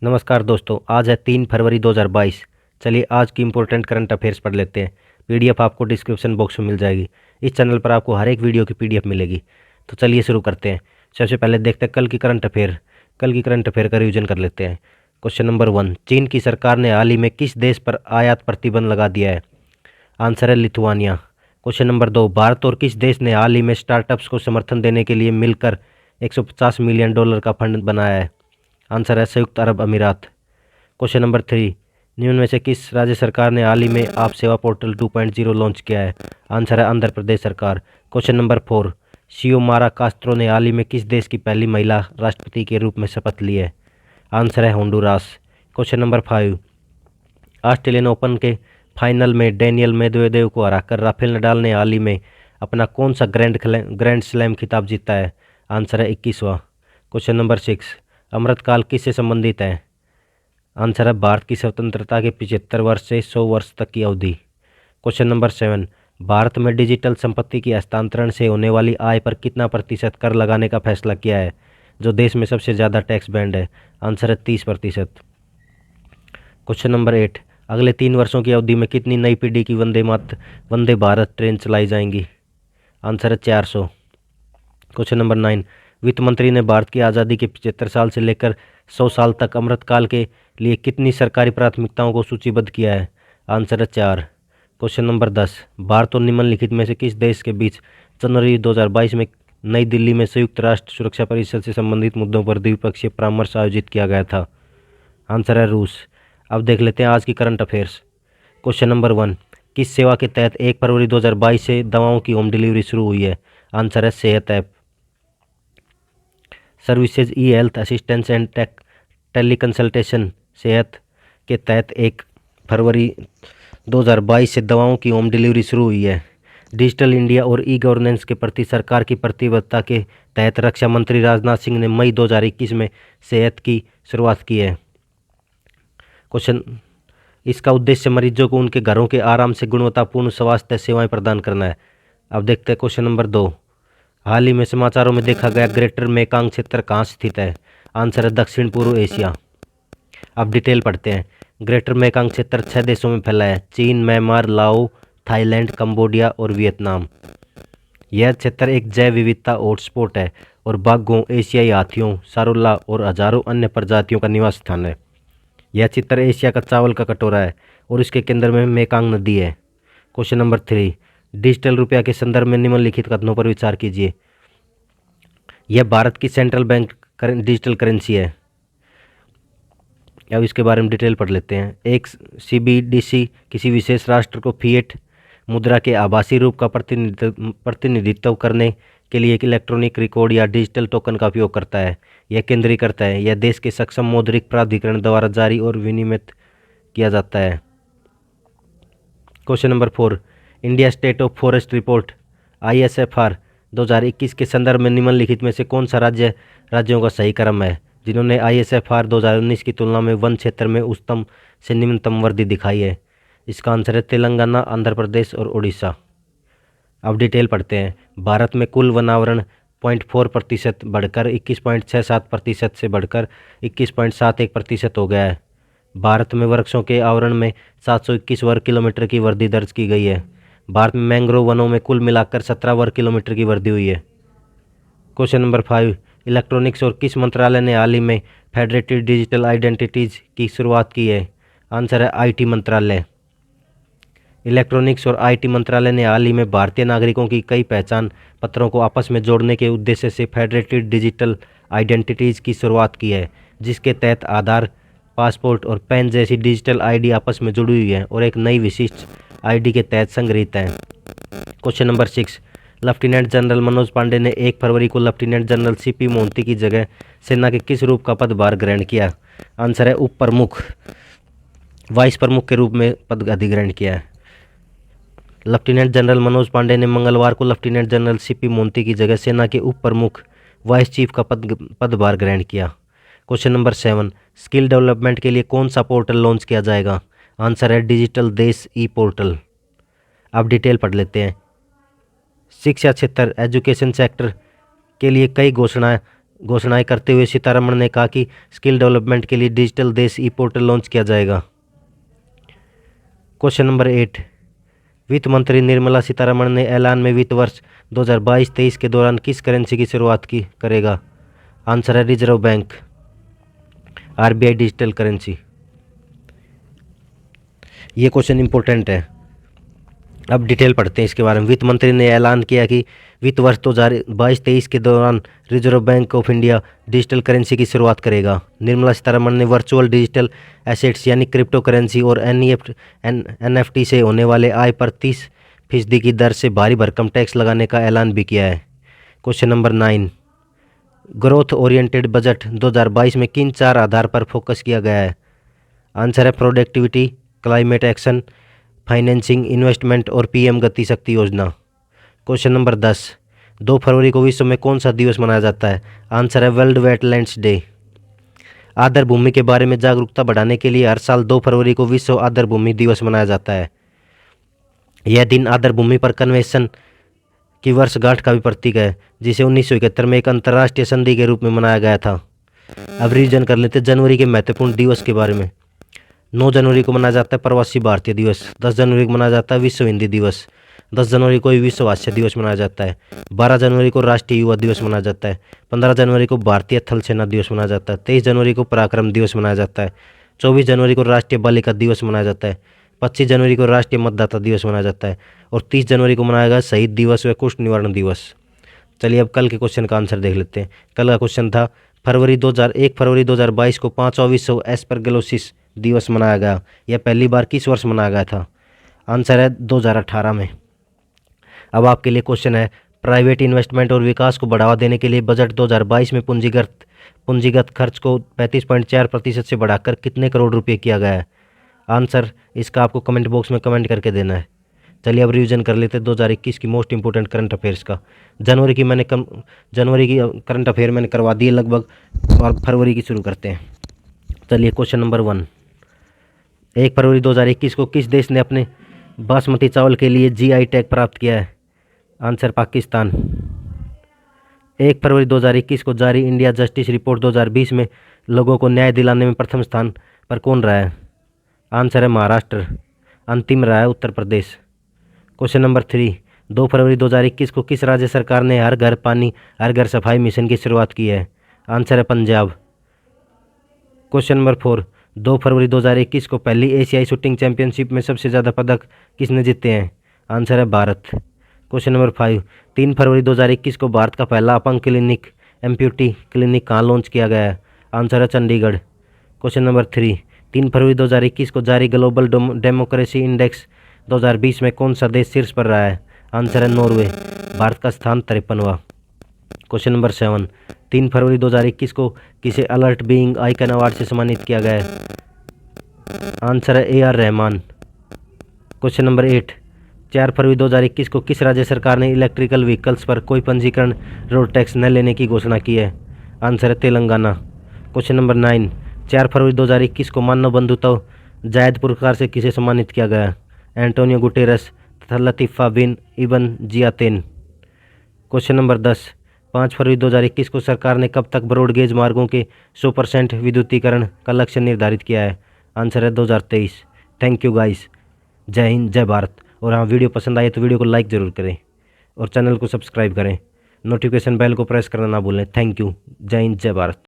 नमस्कार दोस्तों, आज है 3 फरवरी 2022। चलिए आज की इम्पोर्टेंट करंट अफेयर्स पढ़ लेते हैं। पीडीएफ आपको डिस्क्रिप्शन बॉक्स में मिल जाएगी। इस चैनल पर आपको हर एक वीडियो की पीडीएफ मिलेगी। तो चलिए शुरू करते हैं। सबसे पहले देखते हैं कल की करंट अफेयर का रिवीजन कर लेते हैं। क्वेश्चन नंबर 1, चीन की सरकार ने हाल ही में किस देश पर आयात प्रतिबंध लगा दिया है? आंसर है लिथुआनिया। क्वेश्चन नंबर 2, भारत और किस देश ने हाल ही में स्टार्टअप्स को समर्थन देने के लिए मिलकर $150 मिलियन का फंड बनाया है? आंसर है संयुक्त अरब अमीरात। क्वेश्चन नंबर 3, निम्न में से किस राज्य सरकार ने हाल ही में आप सेवा पोर्टल 2.0 लॉन्च किया है? आंसर है आंध्र प्रदेश सरकार। क्वेश्चन नंबर 4, शियोमारा कास्त्रो ने हाल ही में किस देश की पहली महिला राष्ट्रपति के रूप में शपथ ली है? आंसर है Honduras. Question number 5, Australian open के फाइनल में डेनियल मेदवेदेव को हराकर राफेल नडाल ने हाल ही में अपना कौन सा ग्रैंड स्लैम खिताब जीता है? आंसर है 21वां। क्वेश्चन नंबर 6, अमृतकाल किससे संबंधित है? आंसर है भारत की स्वतंत्रता के 75 वर्ष से 100 वर्ष तक की अवधि। क्वेश्चन नंबर 7, भारत में डिजिटल संपत्ति की हस्तांतरण से होने वाली आय पर कितना प्रतिशत कर लगाने का फैसला किया है, जो देश में सबसे ज़्यादा टैक्स बैंड है? आंसर है 30%। क्वेश्चन नंबर 8, अगले 3 वर्षों की अवधि में कितनी नई पीढ़ी की वंदे भारत ट्रेन चलाई जाएंगी? आंसर है 400। क्वेश्चन नंबर 9, वित्त मंत्री ने भारत की आज़ादी के 75 साल से लेकर 100 साल तक अमृतकाल के लिए कितनी सरकारी प्राथमिकताओं को सूचीबद्ध किया है? आंसर है 4। क्वेश्चन नंबर 10, भारत और निम्नलिखित में से किस देश के बीच जनवरी 2022 में नई दिल्ली में संयुक्त राष्ट्र सुरक्षा परिषद से संबंधित मुद्दों पर द्विपक्षीय परामर्श आयोजित किया गया था? आंसर है रूस। अब देख लेते हैं आज की करंट अफेयर्स। क्वेश्चन नंबर 1, किस सेवा के तहत 1 फरवरी 2022 से दवाओं की होम डिलीवरी शुरू हुई है? आंसर है Sehat app. Services e health assistance and tele consultation Sehat के तहत 1 फरवरी 2022 से दवाओं की होम डिलीवरी शुरू हुई है। डिजिटल इंडिया और ई गवर्नेंस के प्रति सरकार की प्रतिबद्धता के तहत रक्षा मंत्री राजनाथ सिंह ने मई 2021 में सेहत की शुरुआत की है। क्वेश्चन, इसका उद्देश्य मरीजों को उनके घरों के आराम से गुणवत्तापूर्ण स्वास्थ्य सेवाएं प्रदान करना है। अब देखते हैं क्वेश्चन नंबर 2, हाल ही में समाचारों में देखा गया ग्रेटर मेकांग क्षेत्र कहाँ स्थित है? आंसर है दक्षिण पूर्व एशिया। अब डिटेल पढ़ते हैं। ग्रेटर मेकांग क्षेत्र 6 देशों में फैला है: चीन, म्यांमार, लाओ, थाईलैंड, कंबोडिया और वियतनाम। यह क्षेत्र एक जैव विविधता हॉटस्पॉट है और बाघों, एशियाई हाथियों, सारोला और हजारों अन्य प्रजातियों का निवास स्थान है। यह चित्र एशिया का चावल का कटोरा है और इसके केंद्र में मेकांग नदी है। क्वेश्चन नंबर 3, डिजिटल रुपया के संदर्भ में निम्नलिखित कथनों पर विचार कीजिए। यह भारत की सेंट्रल बैंक डिजिटल करेंसी है। अब इसके बारे में डिटेल पढ़ लेते हैं। एक सीबीडीसी किसी विशेष राष्ट्र को फिएट मुद्रा के आभासी रूप का प्रतिनिधित्व करने के लिए एक इलेक्ट्रॉनिक रिकॉर्ड या डिजिटल टोकन का उपयोग करता है। यह केंद्रीकृत है। यह देश के सक्षम मौद्रिक प्राधिकरण द्वारा जारी और विनियमित किया जाता है। Question number 4, India state of forest report ISFR 2021 के संदर्भ में निम्नलिखित में से कौन सा राज्यों का सही क्रम है, जिन्होंने ISFR 2019 की तुलना में वन क्षेत्र में उच्चतम से निम्नतम वृद्धि दिखाई है? इसका आंसर है तेलंगाना, आंध्र प्रदेश और उड़ीसा। अब डिटेल पढ़ते हैं। भारत में कुल वनावरण 0.4% बढ़कर 21.67% से बढ़कर 21.71% हो गया है। भारत में वृक्षों के आवरण में 721 वर्ग किलोमीटर की वृद्धि दर्ज की गई है। भारत में मैंग्रोव वनों में कुल मिलाकर 17 वर्ग किलोमीटर की वृद्धि हुई है। क्वेश्चन नंबर 5, इलेक्ट्रॉनिक्स और किस मंत्रालय ने हाल ही में फेडरेटेड डिजिटल आइडेंटिटीज की शुरुआत की है? आंसर है IT मंत्रालय। इलेक्ट्रॉनिक्स और IT मंत्रालय ने हाल ही में भारतीय नागरिकों की कई पहचान पत्रों को आपस में जोड़ने के उद्देश्य से फेडरेटेड डिजिटल आइडेंटिटीज की शुरुआत की है, जिसके तहत आधार, पासपोर्ट और पैन जैसी डिजिटल ID आपस में जुड़ी हुई है और एक नई विशिष्ट ID के तहत संग्रहित है। Question number 6, lieutenant general Manoj Pande ने 1 फरवरी को लेफ्टिनेंट जनरल CP मोहंती की जगह सेना के किस रूप का पदभार ग्रहण किया? आंसर है उप प्रमुख, वाइस प्रमुख के रूप में पद अधिग्रहण किया है। लेफ्टिनेंट जनरल मनोज पांडे ने मंगलवार को लेफ्टिनेंट जनरल CP मोहंती की जगह सेना के उप प्रमुख वाइस चीफ का पदभार ग्रहण किया। क्वेश्चन नंबर 7, स्किल डेवलपमेंट के लिए कौन सा पोर्टल लॉन्च किया जाएगा? आंसर है डिजिटल देश ई पोर्टल। अब डिटेल पढ़ लेते हैं। शिक्षा क्षेत्र एजुकेशन सेक्टर के लिए कई घोषणाएं घोषणाएं करते हुए सीतारमण ने कहा कि स्किल डेवलपमेंट के लिए डिजिटल देश ई पोर्टल लॉन्च किया जाएगा। क्वेश्चन नंबर 8, वित्त मंत्री निर्मला सीतारमण ने ऐलान में वित्त वर्ष 2022-23 के दौरान किस करेंसी की शुरुआत करेगा? आंसर है reserve bank, RBI digital currency. ये क्वेश्चन इंपॉर्टेंट है, अब डिटेल पढ़ते हैं इसके बारे में। वित्त मंत्री ने ऐलान किया कि वित्त वर्ष 2022-23 के दौरान reserve bank of India digital currency की शुरुआत करेगा। निर्मला सीतारमण ने वर्चुअल डिजिटल एसेट्स यानी क्रिप्टो करेंसी और एनएफटी से होने वाले आय पर 30% की दर से भारी भरकम टैक्स लगाने का ऐलान भी किया है। Question number 9, growth oriented budget 2022 में किन 4 आधार पर फोकस किया गया है? आंसर है productivity, climate action, financing, investment और पीएम गति शक्ति योजना। क्वेश्चन नंबर 10, 2 फरवरी को विश्व में कौन सा दिवस मनाया जाता है? आंसर है वर्ल्ड वेटलैंड्स डे। आर्द्र भूमि के बारे में जागरूकता बढ़ाने के लिए हर साल 2 फरवरी को विश्व आर्द्र भूमि दिवस मनाया जाता है। यह दिन आर्द्र भूमि पर कन्वेंशन की वर्षगांठ का भी प्रतीक है, जिसे 1971 में एक अंतर्राष्ट्रीय संधि के रूप में मनाया गया था। अब रिवीजन कर लेते जनवरी के महत्वपूर्ण दिवस के बारे में। 9 जनवरी को मनाया जाता है प्रवासी भारतीय दिवस। 10 जनवरी को मनाया जाता है विश्व हिंदी दिवस। 10 जनवरी को विश्व हास्य दिवस मनाया जाता है। 12 जनवरी को राष्ट्रीय युवा दिवस मनाया जाता है। 15 जनवरी को भारतीय थल सेना दिवस मनाया जाता है। 23 जनवरी को पराक्रम दिवस मनाया जाता है। 24 जनवरी को राष्ट्रीय बालिका दिवस मनाया जाता है। 25 जनवरी को राष्ट्रीय मतदाता दिवस मनाया जाता है और 30 जनवरी को मनाया गया शहीद दिवस व कुष्ठ निवारण दिवस। चलिए अब कल के क्वेश्चन का आंसर देख लेते हैं। कल का क्वेश्चन था 1 फरवरी 2022 को 5वां विश्व एस्परगिलोसिस दिवस मनाया गया। यह पहली बार किस वर्ष मनाया गया था? आंसर है 2018 में। अब आपके लिए क्वेश्चन है, प्राइवेट इन्वेस्टमेंट और विकास को बढ़ावा देने के लिए बजट 2022 में पूंजीगत खर्च को 35.4% से बढ़ाकर कितने करोड़ रुपए किया गया है? आंसर इसका आपको कमेंट बॉक्स में कमेंट करके देना है। चलिए अब रिवीजन कर लेते हैं 2021 की मोस्ट इंपोर्टेंट करंट अफेयर्स का। जनवरी की करंट अफेयर मैंने करवा दी है लगभग, और फरवरी की शुरू करते हैं। चलिए क्वेश्चन नंबर 1, 1 फरवरी 2021 को किस देश ने अपने बासमती चावल के लिए जीआई टैग प्राप्त किया है? आंसर पाकिस्तान। 1 फरवरी 2021 को जारी इंडिया जस्टिस रिपोर्ट 2020 में लोगों को न्याय दिलाने में प्रथम स्थान पर कौन रहा है? आंसर है महाराष्ट्र। अंतिम रहा है उत्तर प्रदेश। क्वेश्चन नंबर 3, 2 फरवरी 2021 को किस राज्य सरकार ने हर घर पानी हर घर सफाई मिशन की शुरुआत की है? आंसर है पंजाब। क्वेश्चन नंबर 4, 2 फरवरी 2021 को पहली एशियाई शूटिंग चैंपियनशिप में सबसे ज़्यादा पदक किसने जीते हैं? आंसर है भारत। क्वेश्चन नंबर 5, 3 फरवरी 2021 को भारत का पहला अपंग क्लिनिक एम्प्यूटी क्लिनिक कहाँ लॉन्च किया गया है? आंसर है चंडीगढ़। क्वेश्चन नंबर 3, 3 फरवरी 2021 को जारी ग्लोबल डेमोक्रेसी इंडेक्स 2020 में कौन सा देश शीर्ष पर रहा है? आंसर है नॉर्वे। भारत का स्थान 53वां। क्वेश्चन नंबर 7, 3 फरवरी 2021 को किसे अलर्ट बीइंग आइकन अवार्ड से सम्मानित किया गया है? आंसर है AR रहमान। क्वेश्चन नंबर 8, 4 फरवरी 2021 को किस राज्य सरकार ने इलेक्ट्रिकल व्हीकल्स पर कोई पंजीकरण रोड टैक्स न लेने की घोषणा की है? आंसर है तेलंगाना। क्वेश्चन नंबर 9, 4 फरवरी 2021 को मानव बंधुत्व जायद पुरस्कार से किसे सम्मानित किया गया? एंटोनियो गुटेरस तथा लतीफ़ा बिन इबन जियातेन। क्वेश्चन नंबर 10, 5 फरवरी 2021 को सरकार ने कब तक ब्रॉडगेज मार्गों के 100% विद्युतीकरण का लक्ष्य निर्धारित किया है? आंसर है 2023। Thank you guys. जय हिंद, जय भारत। और हाँ, वीडियो पसंद आए तो वीडियो को लाइक ज़रूर करें और चैनल को सब्सक्राइब करें। नोटिफिकेशन बेल को प्रेस करना ना भूलें। Thank you. जय हिंद, जय भारत।